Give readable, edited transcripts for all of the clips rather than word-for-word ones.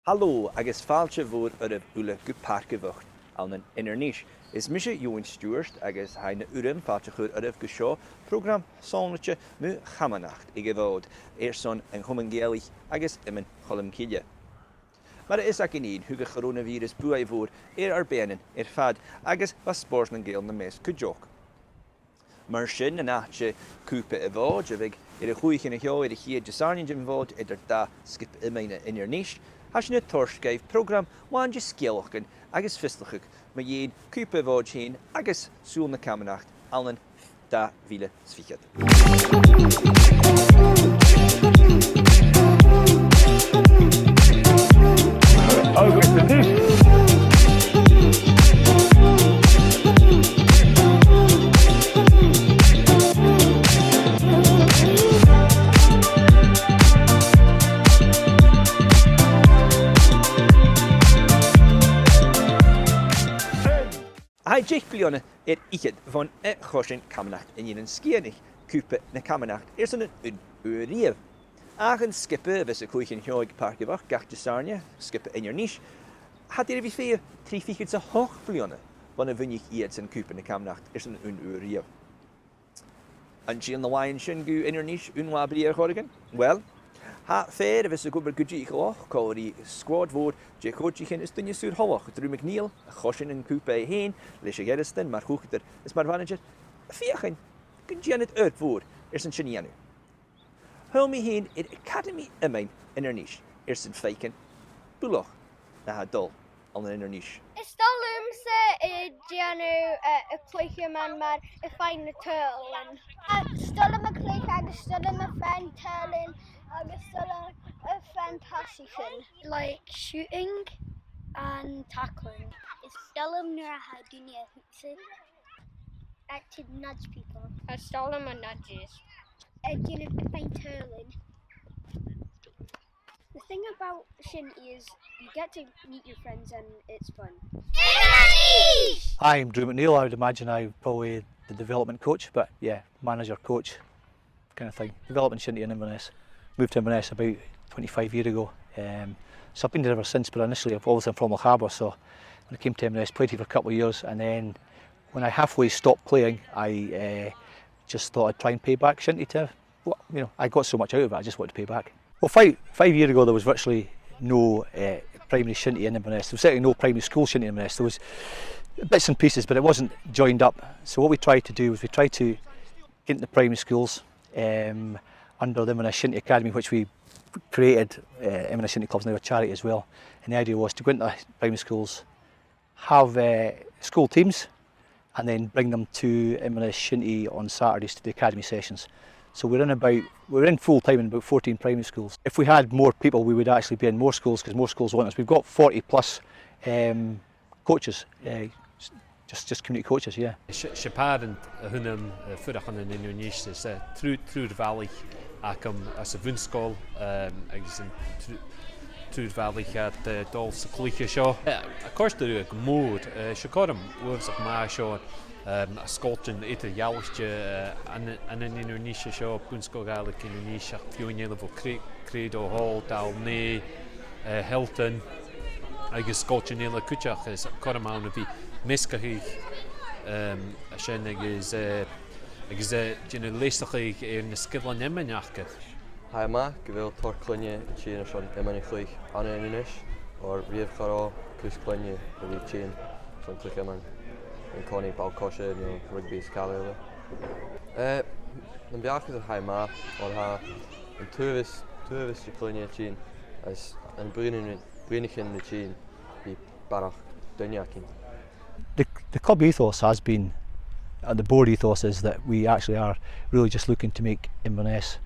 Hallo, agus fáilte bhór bula go parca bhacht an an inarníis. Is mise Iomain Stewart agus haine urim fáilte chur go seo program sánaite Mhòd Camanachd ag bhód son an chuman Gaelic agus Iomain Cholmcille. Mar is ac in hu go Coronabhi bua bhór beanin fad agus was spórs na Gael na mes go joch. Mar sin na náte Cupa bhód a bhíh a chuig na heo chiad de sarnin jim bhód da skip Iomain inarníis. Has na toirt program bhain de scéalachan agus fislachach ma dhéad Cupa bhód sin agus súl na Camanachd allan 2020. Jake bliadhna ichid van chosin Camanachd in een skianig Cupa na Camanachd son een uurief. Agen skippe vis a koechen hioig parkebach gach de sarnia skippe inarníis. Had vi fé 3 fichid a hoch bliadhna van a vinnig iad in Cupa na Camanachd son een uurief. An Jean na wain sin gu inarníis unwa blier chorigen? Well, ha fair vis a gober gudji gloch kori squad woord je coachchen is dunje sur hoch dru McNeil a chosin in Cupa heen leis geristen maar hoogter is maar manager fiachin gudjan het uitvoer een chinianu. Hul me heen in Academy Iomain inarníis een feiken buloch na ha dol an inarníis. Is stalumse Gianu a cleiche man mar a fine turlin. Stolum a cleiche agus stolum a fan turlin agus stolum a fantastic like shooting and tackling. Is stolum nura ha dunia hutsin. Active nudge people. Stolum a nudges. Gianu a fine turlin. The thing about Shinty is you get to meet your friends and it's fun. I'm Drew McNeil. I would imagine I'm probably the development coach, but yeah, manager, coach, kind of thing. Development Shinty in Inverness. Moved to Inverness about 25 years ago. So I've been there ever since, but initially I've always been from Harbour, so when I came to Inverness, played here for a couple of years, and then when I halfway stopped playing, I just thought I'd try and pay back Shinty to, well, you know, I got so much out of it, I just wanted to pay back. Well, five years ago there was virtually no primary Shinty in Inverness. There was certainly no primary school Shinty in Inverness. There was bits and pieces, but it wasn't joined up. So what we tried to do was we tried to get into primary schools under the Inverness Shinty Academy, which we created. Inverness Shinty Club's now a charity as well. And the idea was to go into primary schools, have school teams, and then bring them to Inverness Shinty on Saturdays to the academy sessions. So we're in full time in about 14 primary schools. If we had more people, we would actually be in more schools because more schools want us. We've got 40 plus coaches, just community coaches, yeah. Siapad hunam fudachan in Indonesia is through the valley acum as a vunschool agus through the valley at dol saklicha show. Of course there is Mhòid Shikorum was of ma show. A sculptin ite jawstje an in Indonesia show punsko Gaelic Indonesia fioine level credo hall dal ne Hilton agus sculptin ile kuchach is Coronabhi miskahi shen is gene leistig in the skillan Iomain Iomain gewil torklinje chin son Iomain aig an Indonesia or rief karo kusklinje the chin son click Iomain. In Connie Balcosha, you know, rugby scala. Dan beacht het Iomain or ha een tourist je chin as een brenigin de chin die barach dunyakin. The club ethos has been, and the board ethos is that we actually are really just looking to make Inverness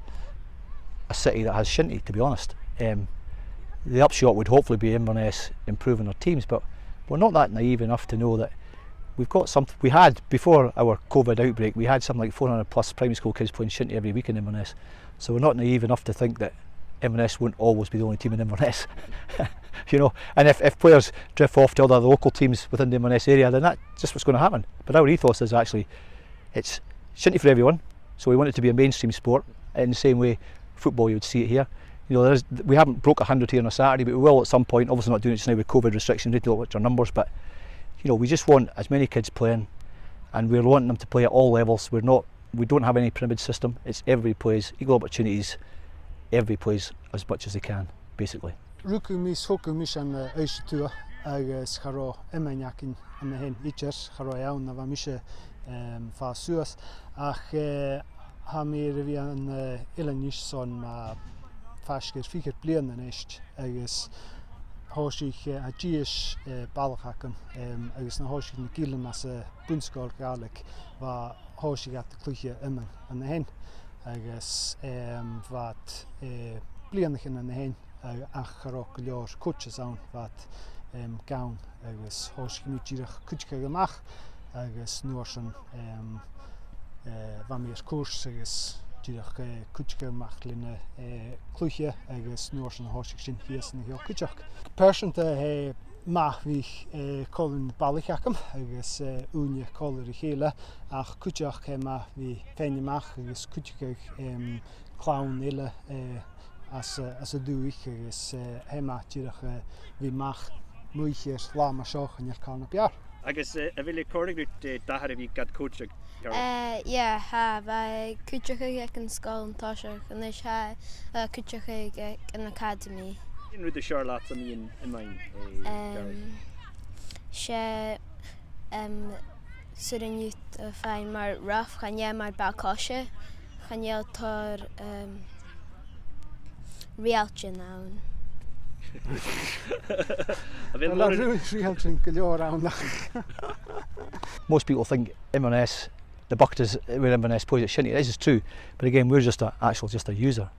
a city that has Shinty, to be honest. The upshot would hopefully be Inverness improving our teams, but we're not that naive enough to know that we've got some. We had before our COVID outbreak, we had something like 400 plus primary school kids playing Shinty every week in Inverness. So we're not naive enough to think that Inverness won't always be the only team in Inverness. You know, and if players drift off to other local teams within the Inverness area, then that's just what's going to happen. But our ethos is actually, it's Shinty for everyone. So we want it to be a mainstream sport in the same way football you would see it here. You know, we haven't broke 100 here on a Saturday, but we will at some point. Obviously not doing it just now with COVID restrictions, we need to look at our numbers, but you know, we just want as many kids playing, and we're wanting them to play at all levels. We don't have any pyramid system. It's everybody plays, equal opportunities, everybody plays as much as they can, basically. Rúcu mis hocu mis an eisitua agus charo Iomain aig an hen itcher charo iawn na va mise fa suas ach ha mi vi an ilanis son ma fasker fiker bliadhna neist agus hoisich a gies balachakam agus na hoisich na gilen as bunskol Gaelic va hoisich at kluche Iomain an hen agus wat bliadhna an hen ach charo go leor coaches an wat gawn agus hoisich mi ddíreach cuitce amach agus nuair san bha míos cúrs agus ddíreach cuitce amach lína clúiche agus nuair san hoisich sin híos na heo cuiteach. Persanta maith bhí colin bailachacham agus úne colir i chéile ach cuiteach maith bhí féin amach agus cuiteach clown ile as a dúich agus maith ddíreach bhí mach muiche slám a seoch an Coronabhi. Agus a bhfuil cóirigh dahar a bhí gad coachach? Yeah, ha, bhí cuiteach ag an scáil an táiseach, an is ha cuiteach ag an academy. In rud a seoir láat am íon Iomain? Se surin út a féin mar rough, chan mar bailcáise, chan tar rialtin ann. Most people think Inverness, the bucket is where Inverness plays at Shinty. This is true, but again, we're just a user.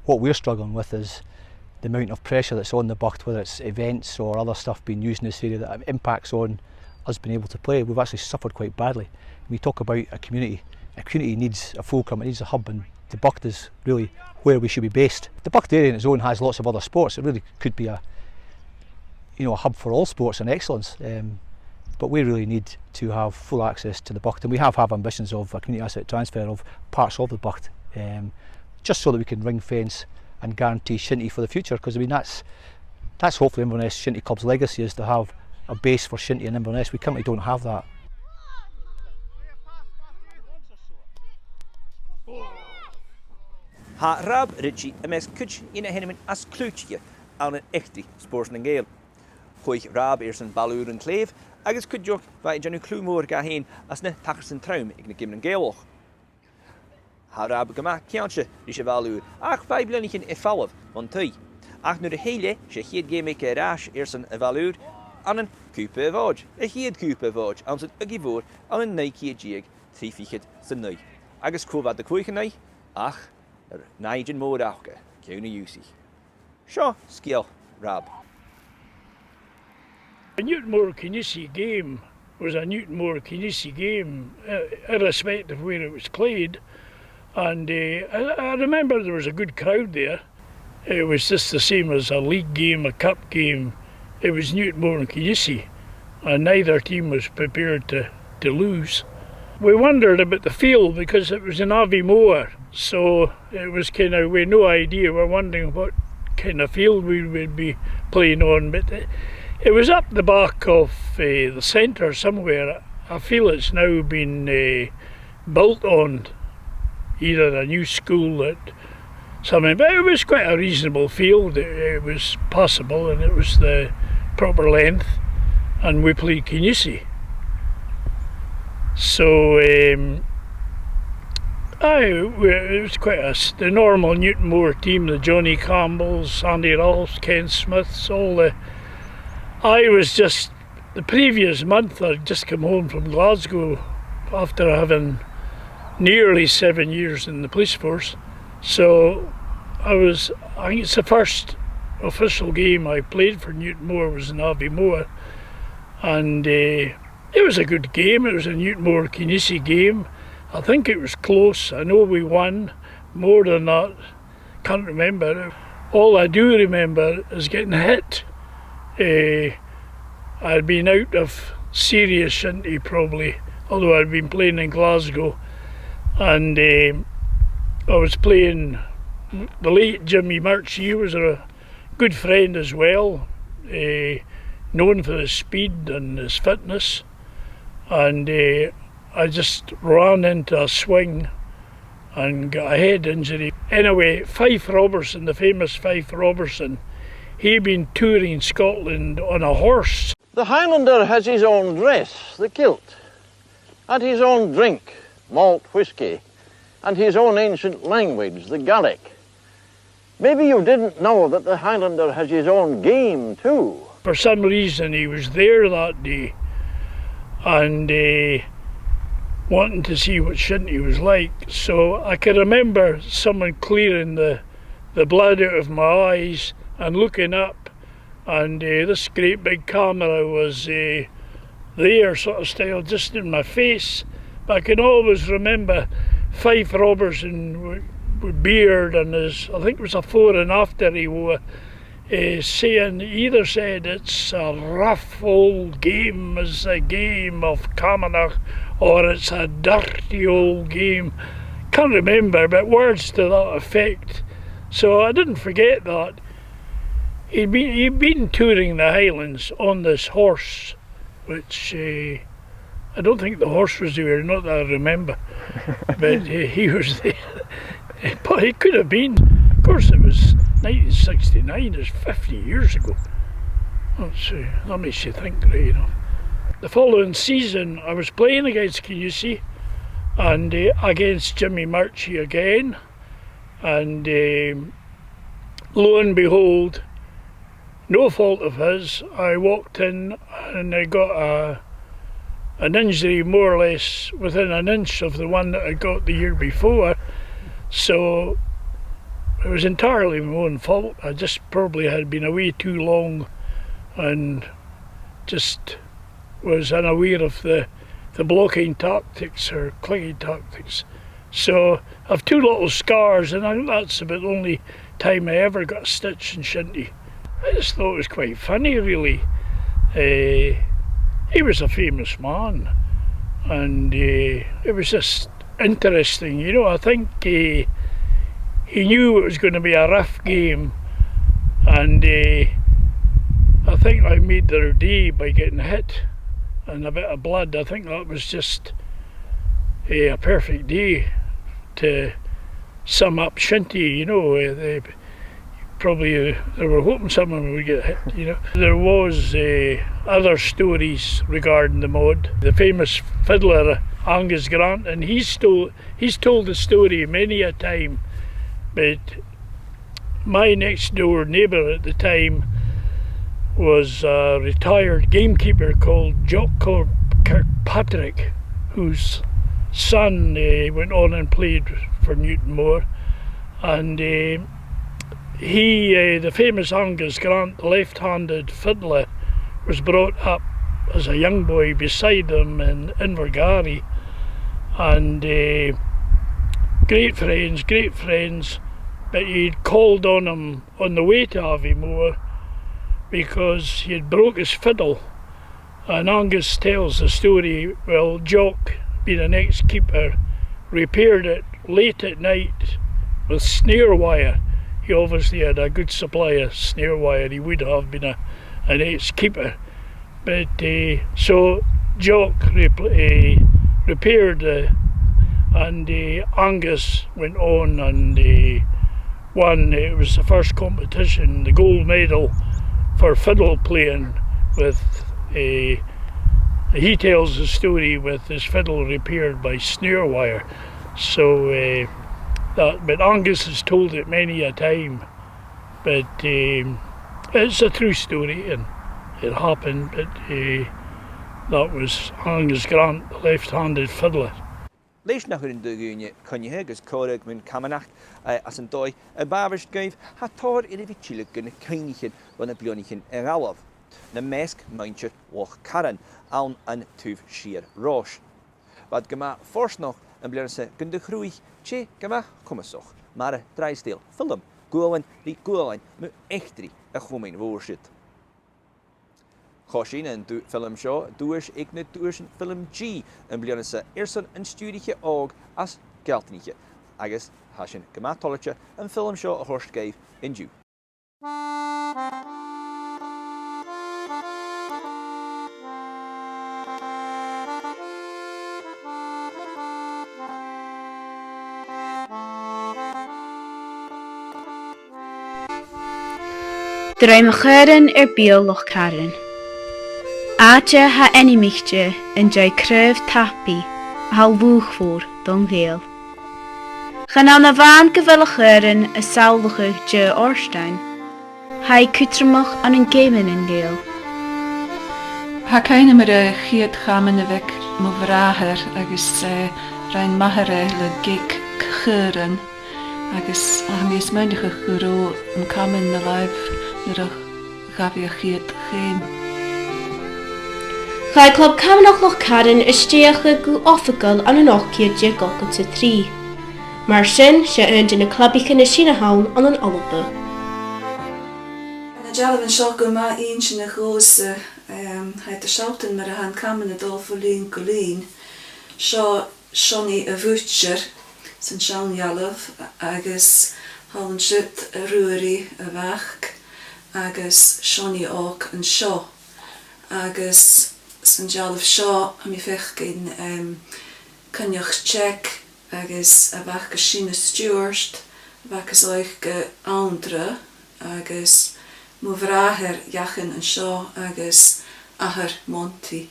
What we're struggling with is the amount of pressure that's on the bucket, whether it's events or other stuff being used in this area that impacts on us being able to play. We've actually suffered quite badly. We talk about a community needs a fulcrum, it needs a hub, and the bucket is really where we should be based. The bucket area in its own has lots of other sports. It really could be a hub for all sports and excellence. But we really need to have full access to the bucket, and we have ambitions of a community asset transfer of parts of the bucket, just so that we can ring fence and guarantee Shinty for the future. Because I mean that's hopefully Inverness Shinty Club's legacy, is to have a base for Shinty in Inverness. We currently don't have that. Ha rab Richie a mes kuch in a hennemin as klútje aan een echte sports en geel. Hoig rab eerst een balúr en kleef, agus kudjoch vai janu klúmoor ga heen as ne tachers en traum ik ne gimmen geelwoch. Ha rab gama kiantje is je balúr, ach vai blunnichen e falf van tui. Ach nu de hele je hiet game ik raas eerst een balúr aan een Cupa Camanachd. Hiet Cupa Camanachd aan zijn ugivoor aan een neiki jig trifichet zijn nui. Agus kova de koeigenai, ach Nigel Mhòid Achga, Cúna Úsí. Seo, skill, Rab. A Newtonmore Kinisi game was a Newtonmore Kinisi game, irrespective of where it was played. And I remember there was a good crowd there. It was just the same as a league game, a cup game. It was Newtonmore and Kinisi, and neither team was prepared to lose. We wondered about the field because it was in Iomain, so it was kind of, we had no idea. We're wondering what kind of field we would be playing on, but it was up the back of the centre somewhere. I feel it's now been built on, either a new school at something, but it was quite a reasonable field. It was passable and it was the proper length, and we played Kinisi. So it was quite the normal Newtonmore team, the Johnny Campbells, Andy Rolfs, Ken Smiths, I was just, the previous month I'd just come home from Glasgow after having nearly 7 years in the police force. So I think it's the first official game I played for Newtonmore was in Iomain, and it was a good game. It was a Newtonmore Kinisi game. I think it was close. I know we won. More than that, can't remember. All I do remember is getting hit. I'd been out of serious shinty probably, although I'd been playing in Glasgow, and I was playing the late Jimmy Murchie, he was a good friend as well, known for his speed and his fitness. And I just ran into a swing and got a head injury. Anyway, Fife Robertson, the famous Fife Robertson, he'd been touring Scotland on a horse. The Highlander has his own dress, the kilt, and his own drink, malt whisky, and his own ancient language, the Gaelic. Maybe you didn't know that the Highlander has his own game too. For some reason he was there that day and wanting to see what Shinty was like. So I can remember someone clearing the blood out of my eyes and looking up, and this great big camera was there sort of style just in my face. But I can always remember Fife Robertson with beard and his, I think it was a fore and after he wore, saying, either said it's a rough old game, it's a game of Camanachd, or it's a dirty old game. Can't remember, but words to that effect. So I didn't forget that. He'd been touring the Highlands on this horse, which I don't think the horse was there, not that I remember, but he was there. But it could have been. Of course, it was 1969, it's 50 years ago. That makes you think, right, you know. The following season, I was playing against Camanachd and against Jimmy Murchie again, and lo and behold, no fault of his, I walked in and I got an injury more or less within an inch of the one that I got the year before. So it was entirely my own fault. I just probably had been away too long and just was unaware of the blocking tactics or clinging tactics. So I've two little scars, and I think that's about the only time I ever got a stitch in Shinty. I just thought it was quite funny, really. He was a famous man, and it was just interesting, you know. I think he knew it was going to be a rough game, and I think I made their day by getting hit and a bit of blood. I think that was just a perfect day to sum up Shinty, you know. They were hoping someone would get hit, you know. There was other stories regarding the Mhòid. The famous fiddler Angus Grant, and he's told the story many a time, but my next door neighbour at the time was a retired gamekeeper called Jock Kirkpatrick, whose son went on and played for Newtonmore, and the famous Angus Grant, the left-handed fiddler, was brought up as a young boy beside him in Invergary, and great friends, but he'd called on him on the way to Aviemore because he had broke his fiddle, and Angus tells the story. Well, Jock, being an ex-keeper, repaired it late at night with snare wire. He obviously had a good supply of snare wire. He would have been an ex-keeper, but so Jock repaired and Angus went on and won. It was the first competition, the gold medal for fiddle playing with he tells the story with his fiddle repaired by snare wire. So but Angus has told it many a time, but it's a true story and it happened. But that was Angus Grant, the left-handed fiddler. Leis nach chun dúine conithe agus Iomain Camanachd as an dói a bábhars gaibh ha tóir in a bhítíle gona cainighin bana blianighin ar alamh. Na measc maintse wach caran an túh siar rás. Bad gama forsnoch an blianase gun de chrúich che gama cumasoch, mar a dreisdeel film, goalain rí goalain mu echtri a chumain bhórsid. Choshin and do film show, doers ignit doers film G and blianase Erson and Studiche og as Geltniche. agus hasin gymatolacha yn ffilm sio a horst gaif in Jew. De raim a chuireann bíol loch caran. Áte ha enimichte in jai cruibh tapi a hal bhúchfór don bhéal. Gan an a bhain go bhfuil a chuireann a saoghal de orstein, ha cútramach an an géimean in géal. Ha caine mar a chiad chamanavik mo bhráthir agus rein mahare le gig chuireann agus a mís myndicha guró an caman na laibh nuair a gabhí a chiad chéim. Chai Club Camanachd loch caran is stíocha go ofagal an an ochciad de gogad sa trí. Mar sin sé earned in a clubbicha na sína haun an an olba. Na jallan seo go má aon sin na gósa heit a sealtain mar a han caman a dul fólín go lín seo Shoni a bhúteir san sean jalah agus hallan siit a ruúirí a bhach agus Shoni óg an seo agus san jalah seo a mi fech gin cynneach Czech agus a bhach go sína Stewart a bhach is oich go Andra agus mo bhráthir jachan an seo agus ahar Monty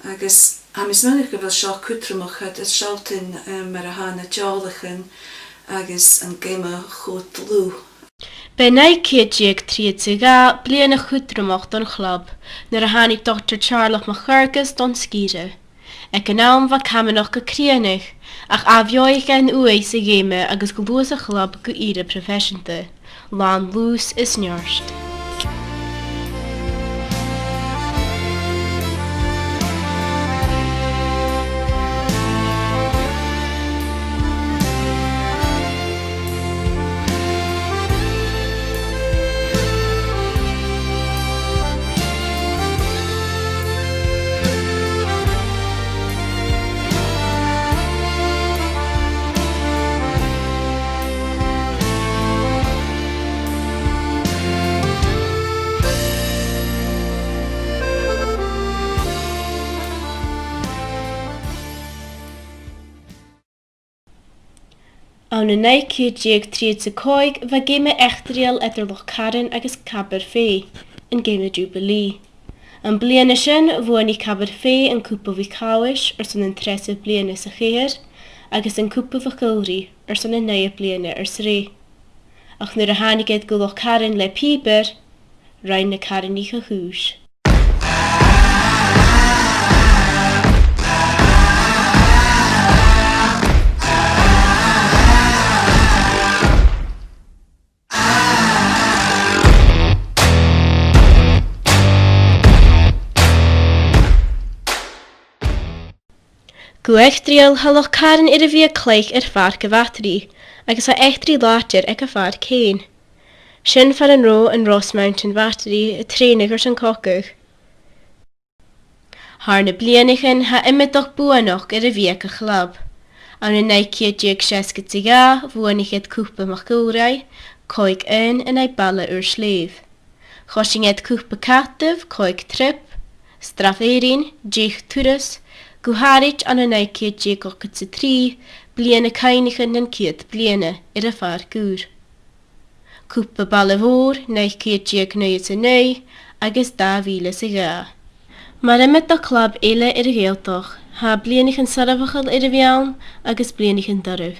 agus ha mis mynnig go bhfuil seo cútramach het is sealtain mar a hána teolachan agus an géime chót lú. Bei nai céideag tríad sa gá bliana chútramach don chlub nuair a hánig Dr. Charlotte Machargus don scíre. Ag an nám bha camanach go críanach ach abheoig an uaig sa géime agus go luas a chlub go ire professionta. Lán lús is nearst. An na nai céideag tríad sa cóig bha géime echtrial idir loch caran agus cabar fé in géime Jubilee. An bliana sin bhuaní cabar fé an cúpa bhí cáis ar san an tresa bliana sa chéir agus an cúpa bha gilrí ar san an naya bliana ar sré. Ach nuair a hánigid go loch caran le píber, rain na caraní go hús. Go echtrial ha loch caran ar a bhí cleich ar fear go bhatarí, agus ha echtrí látir ag a fear céin. Sin fear an ró an Ross Mountain bhatarí a trénig ar san cocach. Haar na blianachan ha imimeach buanach ar a bhí a chlub. An na naicéideag 60 bhuanigid cúpa macúrai, coig in ag balla ur sléif. Chosingid cúpa catabh, coig trip, straféirin, dích turas, Guharit an a naicéideag gogad sa trí, bliana cainighan an ciad bliana ar a fear gúr. Cúpa balla mhór, naicéideag 9 agus 10,000 sa gá. Mar imid a club eile ar a ghéaltoch, ha blianachan sarafachal ar a bhean agus blianachan daribh.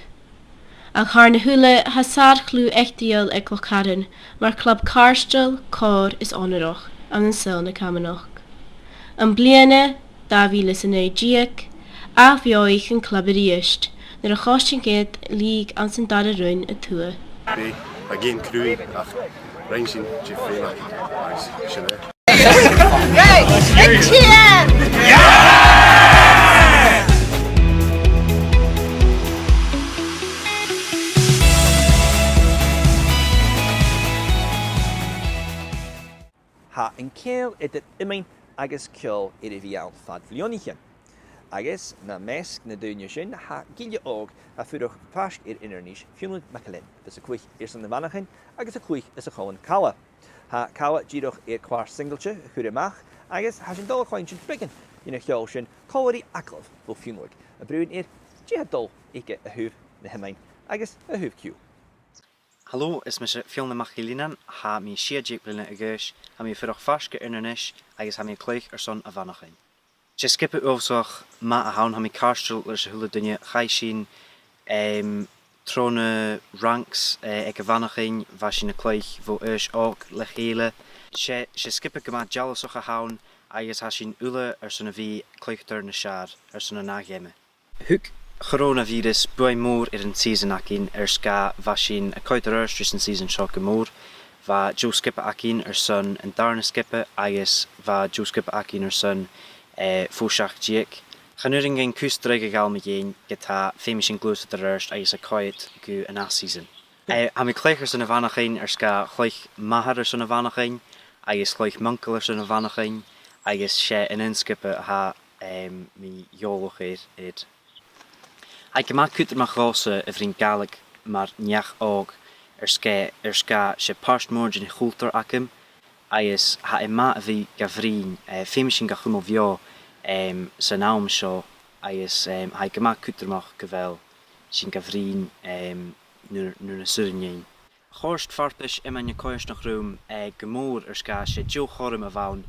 Ach haar na húla ha sarchlú echtrial ag loch caran, mar club carstal, cór is onarach an sil na Camanachd. An bliana 2009 a bheoich an club ríist, nuair a chostin géad líg an san dar a rún a tua. Bé, a géan crúi ach rein sin tí féach agus sin é. Ha an céal idir Iomain agus ceol ar a bhí an fad bhlionichan. agus na mesk na dúine sin ha gile óg a fuireach pasc inarníis fiúnú macalin, bes a cuich san na bhanachin agus a cuich is a choin cawa. Ha cawa díroch chwar singleche chuir amach agus ha sin dul chuin sin friggin ina cheol sin cóirí aclah bó fiúnúig a brún dí dul ige a thuh na hemain agus a thuh ciú. Hallo, is me se fiol na machilinan ha mi siadjik blina agus ha mi fuireach faske inarníis agus ha mi cloich son a bhanachin. Je skippe overzag ma a haun ha mi karstel se hule dunne gaishin trone ranks ek a vannaching was in a cloich vo ook legele. Se skippe gema jallosoch a haun agus ha sin ule son a vi cloichter na shad son a nagemme. Huk Coronavirus bui mór een season akin ska vashin a coiter in season shock mór va jo skippe akin son en darne skippe agus va jo skippe akin son fósach diek. Ganuring geen kustdreige gal me geen get ha famous gloos de rust agus a coit gu an as season. Ha mi kleichers in a vannaching ska gleich mahar son a vannaching agus gleich mankeler son a vannaching agus sé en inskippe ha mi joloch het. Ik maak kuter mag rosse een vriend Gaelic maar njach ook ska se parstmorgen in gulter akem is ha ma vi gavrin famous gachum of jo zijn naam zo is ha maak kuter mag gewel sin gavrin nu surnin Horst farpisch je koers nog room gemoor ska se jo chorm avaun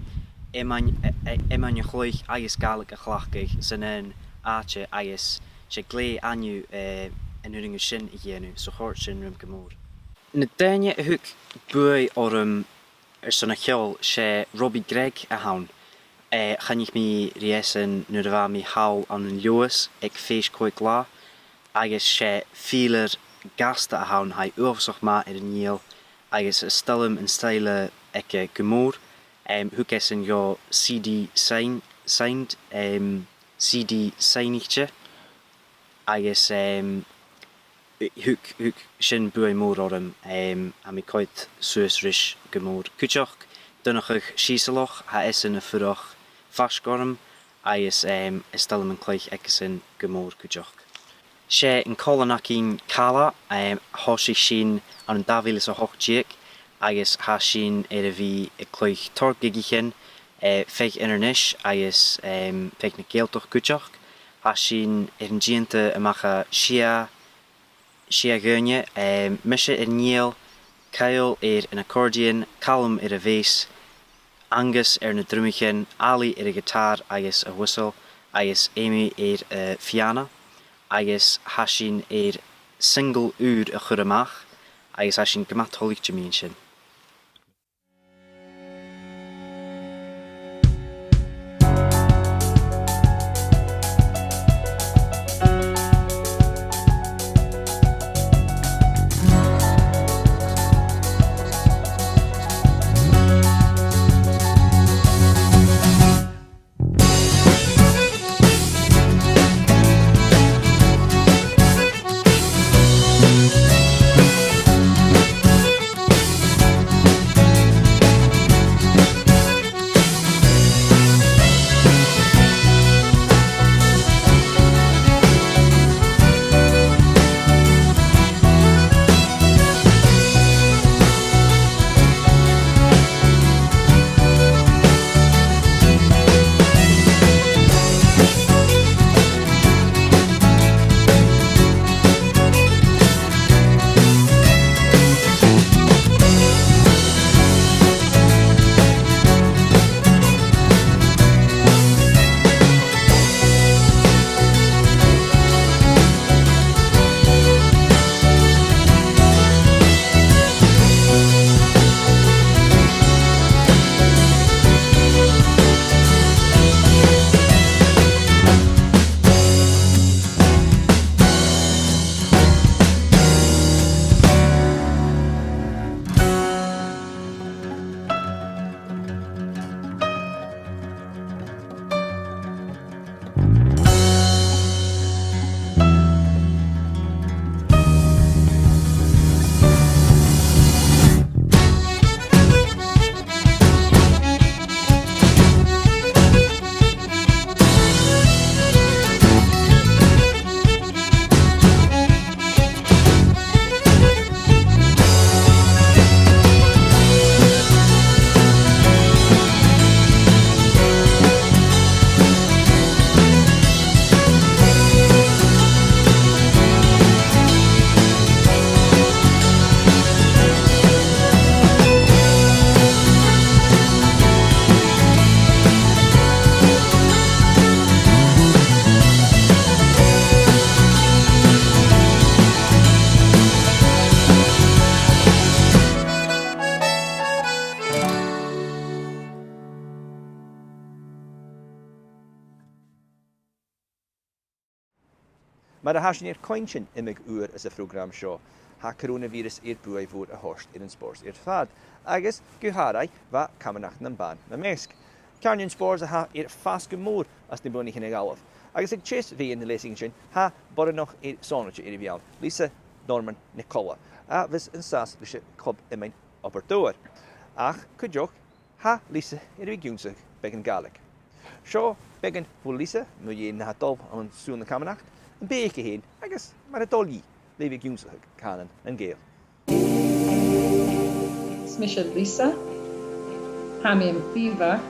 je gloich is Gaelic a glachkig zijn aatje is se glé anu en uringe sin igénu so hort sin rum gemoor. Na daine huk bui orm son a cheol se Robbie Greg a haun. Gan ik mi riesen nu de wa mi hau an een Lewis ik feest kooi gla agus se vieler gasten a haun hai overzag ma in een niel agus stelum en style ek gemoor huk es en jo CD signed CD signigtje agus huk sin bui mór orm a mi coit suesrish gemoor kuchoch dunnachig shiseloch ha essen a furoch fasgorm agus stelum en cleich ekkesin gemoor kuchoch. Sé in Colanakin Kala hoshi shin an davilis a hochjik agus ha shin vi e cleich torgigichen feich inarnish agus feich na geeltoch kuchoch Ashin een giente amacha shia gunje misje niel Kyle een accordeon calum a vase Angus na drummichen Ali a guitar agus a whistle agus Amy a fiana agus hashin single uur a churamach agus hashin gemat holig jamien. Mar a hasin cointin imig uair as a program seo, ha coronavirus bua fod a horst in spors fad. Agus guharai va Camanachd nan ban na mesk. Carnian spors a ha fast gemór as ni bwni hynny galaf. Agus ag chis fi in the lacing sin ha bod noch sonach vial. Lisa Norman Nicola. A vis in sas vishe club Iomain Oberdoer. Ach kujok ha Lisa Giunsig begin Gaelic. Sure begin for Lisa no ye na dob on soon the Camanachd and be heen agus mar a dolly levi Giunsig canon and Gael. Smisha Lisa ha mi yn Fifa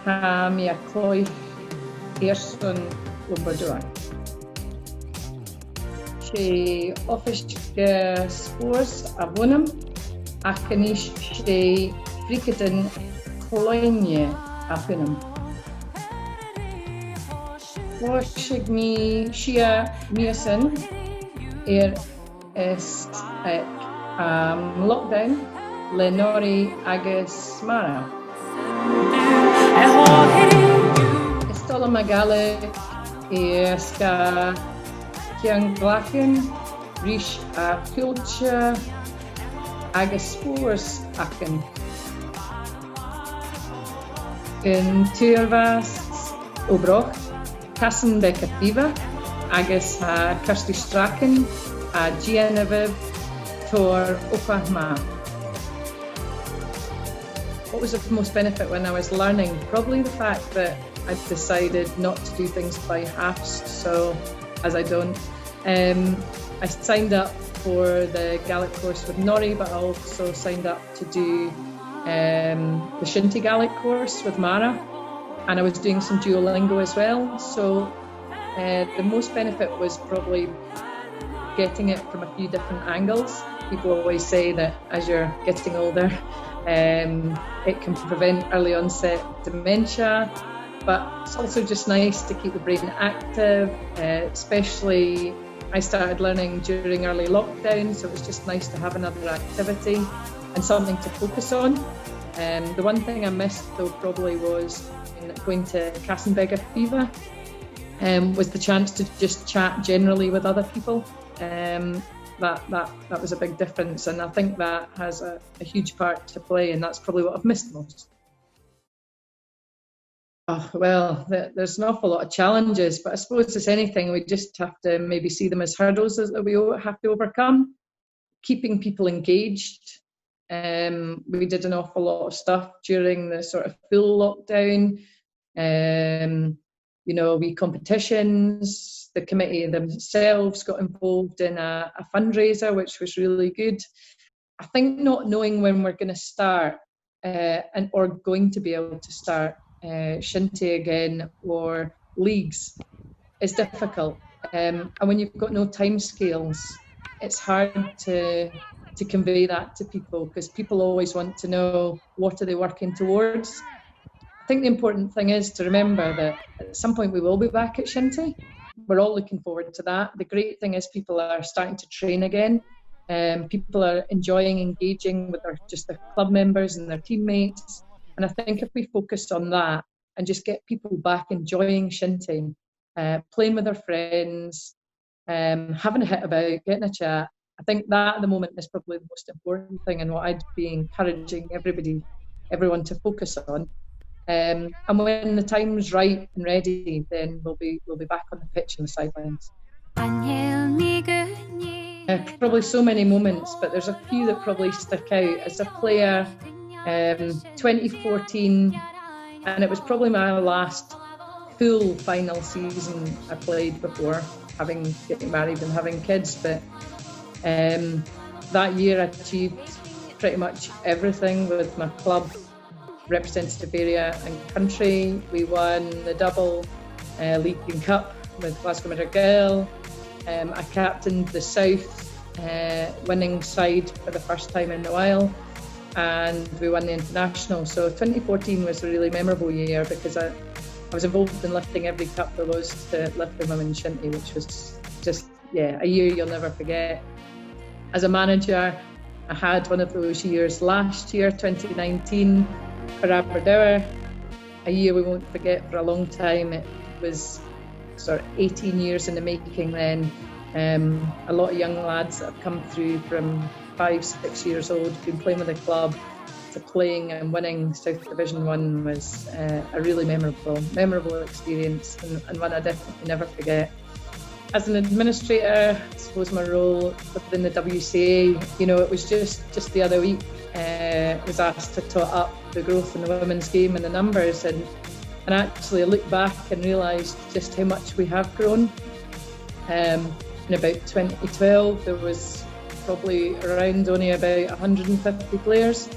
ha mi a cloi Eerson Oberdoer. She office spores a bonum ac yn eich she fricadyn cloenye a bonum. Washig mi shia miasen is lockdown le nori agus mara. Stola Gaelic ska Kian Glachen, Rish a culture, agus spores aken. In Tuirvas, Obroch, Kassen de Cativa, agus ha Kirsti Straken, a Genevieve, Tor Opahma. What was of most benefit when I was learning? Probably the fact that I've decided not to do things by halves, so as I don't. I signed up for the Gaelic course with Nori, but I also signed up to do the Shinty Gaelic course with Mara, and I was doing some Duolingo as well. So the most benefit was probably getting it from a few different angles. People always say that as you're getting older, it can prevent early onset dementia, but it's also just nice to keep the brain active, especially I started learning during early lockdown, so it was just nice to have another activity and something to focus on. The one thing I missed though probably was going to Casg Fiva, was the chance to just chat generally with other people. That was a big difference, and I think that has a huge part to play, and that's probably what I've missed most. Oh, well, there's an awful lot of challenges, but I suppose as anything, we just have to maybe see them as hurdles that we have to overcome. Keeping people engaged. We did an awful lot of stuff during the sort of full lockdown. We competitions, the committee themselves got involved in a fundraiser, which was really good. I think not knowing when we're going to start or going to be able to start Shinty again or leagues is difficult. And when you've got no time scales, it's hard to convey that to people, because people always want to know what are they working towards. I think the important thing is to remember that at some point we will be back at Shinty. We're all looking forward to that. The great thing is people are starting to train again. People are enjoying engaging with their club members and their teammates. And I think if we focus on that and just get people back enjoying Shinty, playing with their friends, having a hit about, getting a chat, I think that at the moment is probably the most important thing, and what I'd be encouraging everyone to focus on. And when the time's right and ready, then we'll be back on the pitch and the sidelines. Probably so many moments, but there's a few that probably stick out. As a player, 2014, and it was probably my last full final season I played before getting married and having kids, but that year I achieved pretty much everything with my club, representative area and country. We won the double League and Cup with Glasgow Gael. I captained the South winning side for the first time in a while, and we won the international. So 2014 was a really memorable year because I was involved in lifting every cup there was to lift the women's Shinty, which was just a year you'll never forget. As a manager, I had one of those years last year, 2019, for Aberdour, a year we won't forget for a long time. It was sort of 18 years in the making then. A lot of young lads that have come through from 5, 6 years old, been playing with the club, to playing and winning South Division 1 was a really memorable experience, and one I definitely never forget. As an administrator, I suppose my role within the WCA, you know, it was just the other week, I was asked to tot up the growth in the women's game and the numbers, and actually I look back and realised just how much we have grown. In about 2012, there was probably around only about 150 players,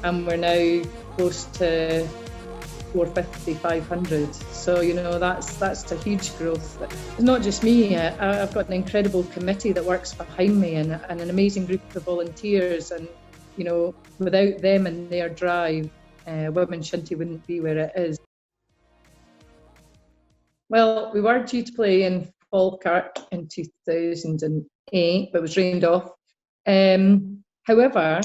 and we're now close to 450, 500. So, you know, that's a huge growth. It's not just me. I've got an incredible committee that works behind me, and an amazing group of volunteers. And, you know, without them and their drive, Iomain Shinty wouldn't be where it is. Well, we were due to play in Falkirk in 2008, but it was rained off. However,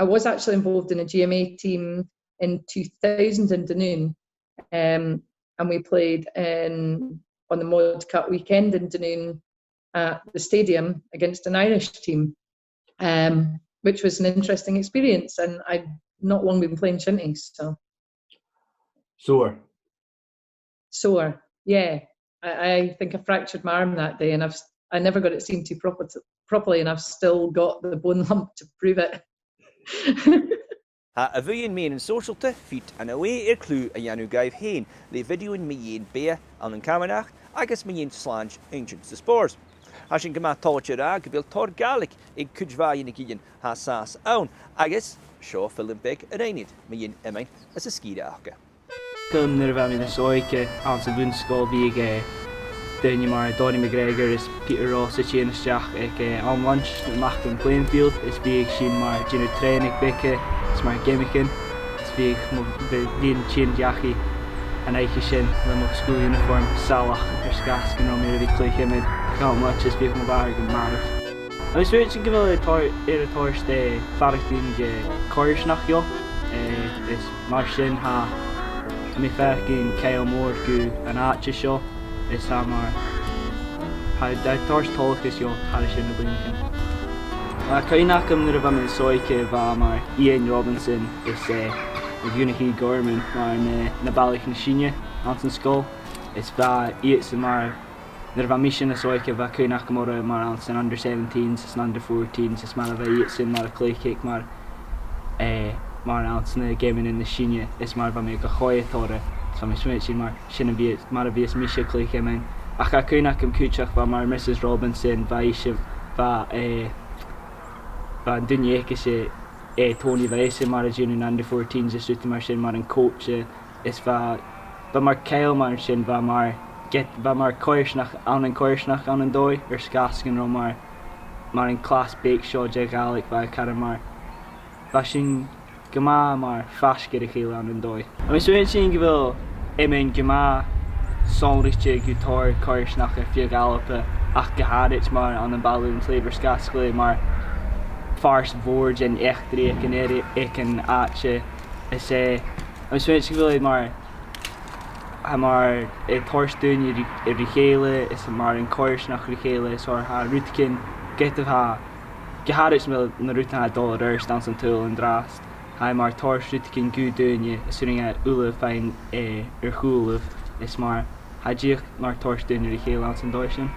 I was actually involved in a GMA team in 2000 in Dunoon, and we played on the Mhòd Cup weekend in Dunoon at the stadium against an Irish team, which was an interesting experience, and I'd not long been playing shinty, so. Sore, yeah. I think I fractured my arm that day, and I never got it seen to properly, and I've still got the bone lump to prove it. A bhíonn mé an socialta fit an away clú a dhéanú gaibh hain le videoin mé dhéon bé an Camanachd agus mé dhéon sláinte ancient sa spórs. As sin go maith táilte rá go bhfuil toirt Gaelic ag cuidmhaí na gcíonn há sás ann agus seo Philip a réiniad mé dhéon Iomain as a scíide acha. Cym nyr fe mi na soice an sa bwnsgol fi dyna mar Donny McGregor is Peter Ross a chyn ysdiach ag an lunch na mach yn Plainfield is fi ag sy'n mar dyn trenig beke is mar gimmicken is fi fi'n chyn diachi an eich sy'n le mwch school uniform salach sgas gyn rhwm i'r fi clich ymyd gael much is fi ag mwbarg yn marw. A mis rhaid sy'n gyfel y toirs de farach dyn coirs nach jo is mar sy'n ha mi fecin cael mór go an áte seo is mar toirs tolchas jo har sin na blinken. Cainach am nuair a bheith soice bha mar Ian Robinson is Unity Gorman mar na bailach na Sinne an san scóil is bha iad sa mar nuair a bheith mi sin na soice bha cainach mór mar an san under 17s is under 14s is mar a bheith iad sin mar a cléicic mar mar an na gamin in na Sinne is mar bha mé go choiatóra so mi smit sin mar sin mar a bhíos mise clích Iomain ach a cainach am cúteach bha mar Mrs Robinson bha isise bha duine éice sé Tony bha mar a junior under 14s is úta mar sin mar an coach is bha mar cail mar sin bha mar coirsnach an coirsnach an dói scascan ro mar an class bake seo de Gaelic bha cara mar bha sin Gama mar fascid a chéile an dói. A mi swyn sy'n gyfil Iomain gama sonrichte guitar coirsnach a fio galapa ach gehadit mar an an balún tleber skasgle mar fars vorge en echtri ek an atje is a mi swyn sy'n gyfil mar torstún i richéle is mar an coirsnach richéle so ha rútkin get of ha gehadit mil na rútan ha dólar dan san túl an drast. Hai mar toirt cin gúdúine suning a ula féin chúlah is mar haidíoch mar toirtúine i chéile an san dóir sin.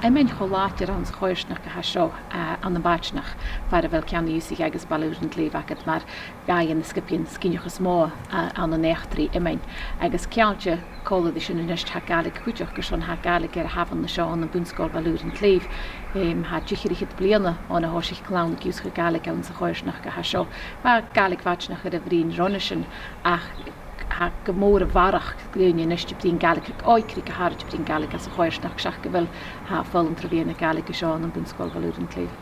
Iomain Cholmcille an choirsnach a seo an na báitnach fear a bhfuil ceanna úsaigh agus bailúir an tléomh agad mar gaigh na scipíonn scíneachas mó an na néachtarí Iomain agus ceanlte cóla sin na nist Gaelic chuideach go sin Gaelic ar a hafann na seo an na búnscóil bailúir an tléomh ha dúchiríchid bliana an a hóisich clán giúscha Gaelic an sa choirsnach a seo ba Gaelic báitnach ar a bhrín runne sin ach ha go mór a bharach glúine niste brín Gaelic oicrí go háirt brín Gaelic as a choirsnach seach go bhfuil ha fáil tra bhíonna Gaelic a seo an búnscóil bailúir an tléomh.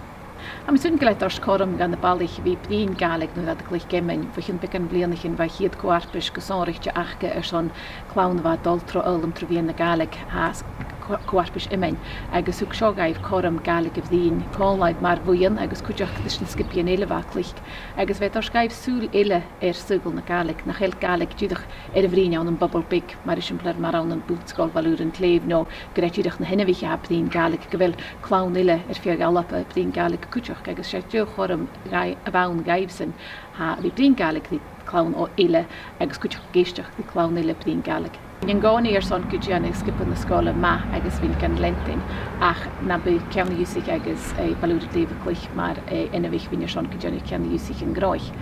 Am sún go leith cóm gan na bailach bhí brín Gaelic nó a gluich Iomain bhcin becan blianachin bheith chiad cuarpis go sánrichte achcha ar son clán bheith dul tro olm tra bhíonna Gaelic ha cuarpis Iomain agus ug seo gaibh chom Gaelic of dhín cálaid mar bhuian agus cuideach is na scipian eile bhaclaich agus bheith ar gaibh súl eile saoghal na Gaelic nach chail Gaelic dúdach a bhrín an bubble big mar is siimplad mar an bútscoil valúr an cléimh nó go raibh dúdach na hinnehiche a bhrín Gaelic go bhfuil clán eile fio galapa a bhrín Gaelic cuideach agus sé deo chom a bhain gaibhsan ha bhí brín Gaelic ní clán ó eile agus cuideach géisteach ní clán eile brín Gaelic. Yn gánaí son go déanana skipa na scóla ma agus bhín gan lentin ach na bu ceanna úsich agus balúr léomh chuich mar ina bhíh bhíine son go déanana ceanna úsich an gráich.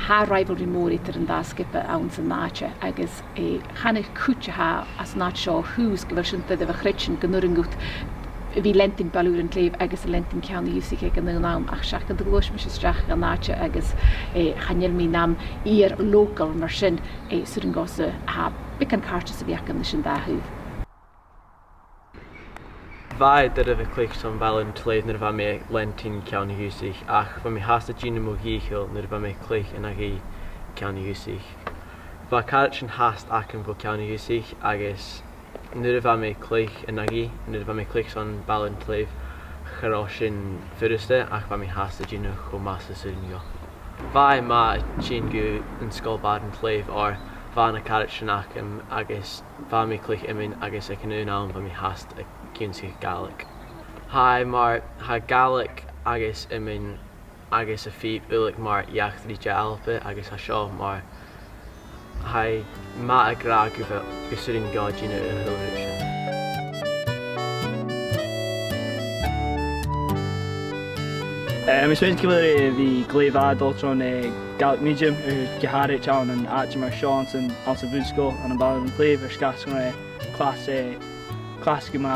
Há rivalry mór itar an dá skipa ann san náte agus chana cútethe as náit seo hús go bhfuil sinnta a bh chreitin go nuair an gút bhí lentin balúr an léomh agus a lentin ceanna úsich ag an nám ach seach an dlóis me straach an náte agus chaneil mí nám ar local mar sin suir an gása ha bic an carta sa bheachan sin dáthúh. Bhai dyr y clich son fel yn tleid nyr fa me lentin ceanna úsich ach fa mi has a gina mw gíchil nyr fa me clich yn ag i ceanna úsich. Fa carat sy'n hast ac yn fo ceanna úsich agus nyr fa me clich yn ag i nyr fa me clich son fel yn tleid charo sy'n ffyrste ach fa mi has a gina chw mas a sy'n go. Bhai ma sy'n gw yn sgolbad yn tleid o'r fan y carat sy'n ac agus fa me clich Iomain agus ac yn un awn fa mi hast a Cynsi Gaelic. Hai mar ha Gaelic agus Iomain agus a fi ulig mar iacht di alpe agus ha seo mar hai ma a gra gysurin godin y hylrich. Mis mynd gyfer fi gleif adol tron Gaelic medium geharit awn yn adjum ar Sean sy'n alsa fwnsgol an yn balad yn gleif ar sgasgon clas yma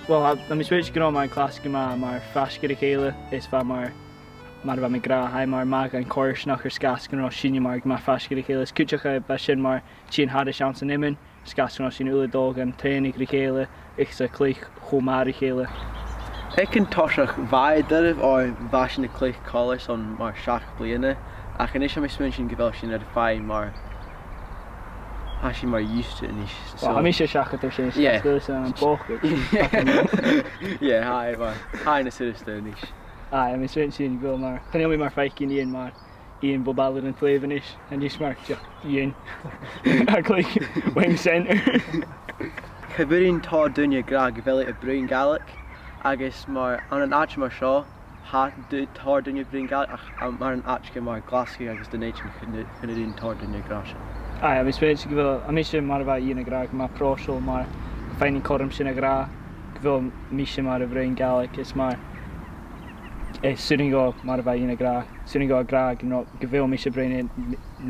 wel na mi switch gro mar clas yma mar fasgir chéile is fa mar fa mi gra hai mar mag an choris nach ar sgasgon o sinne mar ma fasgir chéile is cúteach a ba sin mar tín hada seans an Iomain sgasgon o sin ula dog an trénig chéile ich sa clich chomari chéile. Ik yn tosach fai dyrf o'r fashion y clich colis on mar siach bliadhna ac yn eisiau mi smyn sy'n gyfel sy'n ar y ffai mar Hashi mar used to it nish. So I eisiau siach at sy'n sgasgol yn bochyd. Yeah, hai mar. Hai na sy'n ystod nish. Ai, mi swyn sy'n gyfel mar. Cynnig mi mar ffaic un mar un bobalad yn clef yn ish. And ys mar un. Ac like wing centre. Chyburin to dunia gra gyfel y brwyn Gaelic. Agus mar an an ach mar seo ha tar dunia brwyn Gaelic ach mar an ach mar Glasgow agus the nature chynna dyn tar dunia grasha. Ai, mi swyn sy'n gyfel, a mi eisiau mar fa un y gra mar prosol mar ffainin corum sy'n y gra gyfel mi eisiau mar y brwyn Gaelic is mar swn go mar fa un y gra swn go a gra gyfel mi eisiau brwyn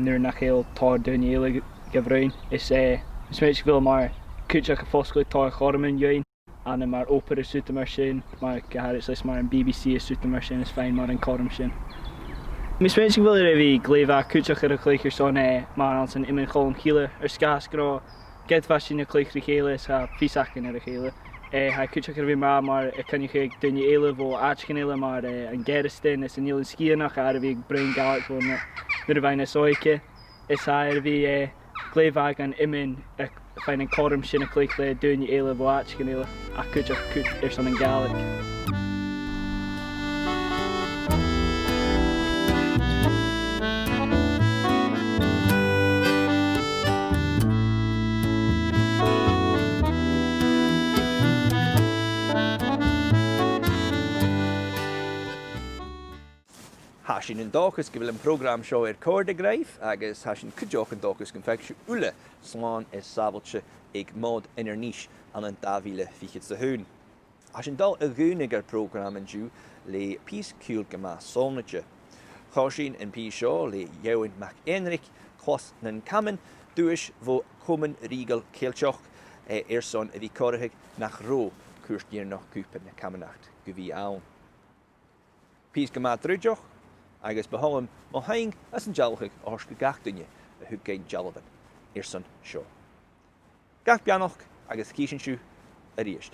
nyr na chael tar dunia eile gyfrwyn is mi swyn sy'n gyfel mar cwtach a ffosgol tar chorum yn yw'n and mar opera suit mar sin mar geharit leis mar an BBC suit mar sin is fein mar an corum sin. Mis weet ik wel even gleva kutjach er gleicher son mar an san Iomain Cholmcille er skas gro get was in gleicher gele is ha fisaken er gele ha kutjach er maar kan je gek dunje ele vo aachgenele maar an gersten is een heel skiën nach er wie brain Gaelic voor de bijna soike is er wie gleva an Iomain fein an corum sin gleiche dunje ele vo aachgenele a kutjach er son an Gaelic. Hashin yn dochus gyfil yn program sio i'r cwrdd y greif, agos hashin cydioch yn dochus gynffecsio ule slán is sabaltse ag Mhòd yn yr nish an yn 2024 sa hwn. Hashin dal y gwynig ar program yn diw le pys cwl gyma solnadje. Choshin yn pys sio le Iomain aig chos na'n caman dwys fo cwmyn rigel ceiltioch son y fi corrhig nach ro cwrstnir noch Cupa Camanachd gyfi awn. Pys gyma drydioch agus beholm mo haing as an jalchig ors gach dunne a hug gein jalban son seo. Gach bianoch agus císin siú a ríist.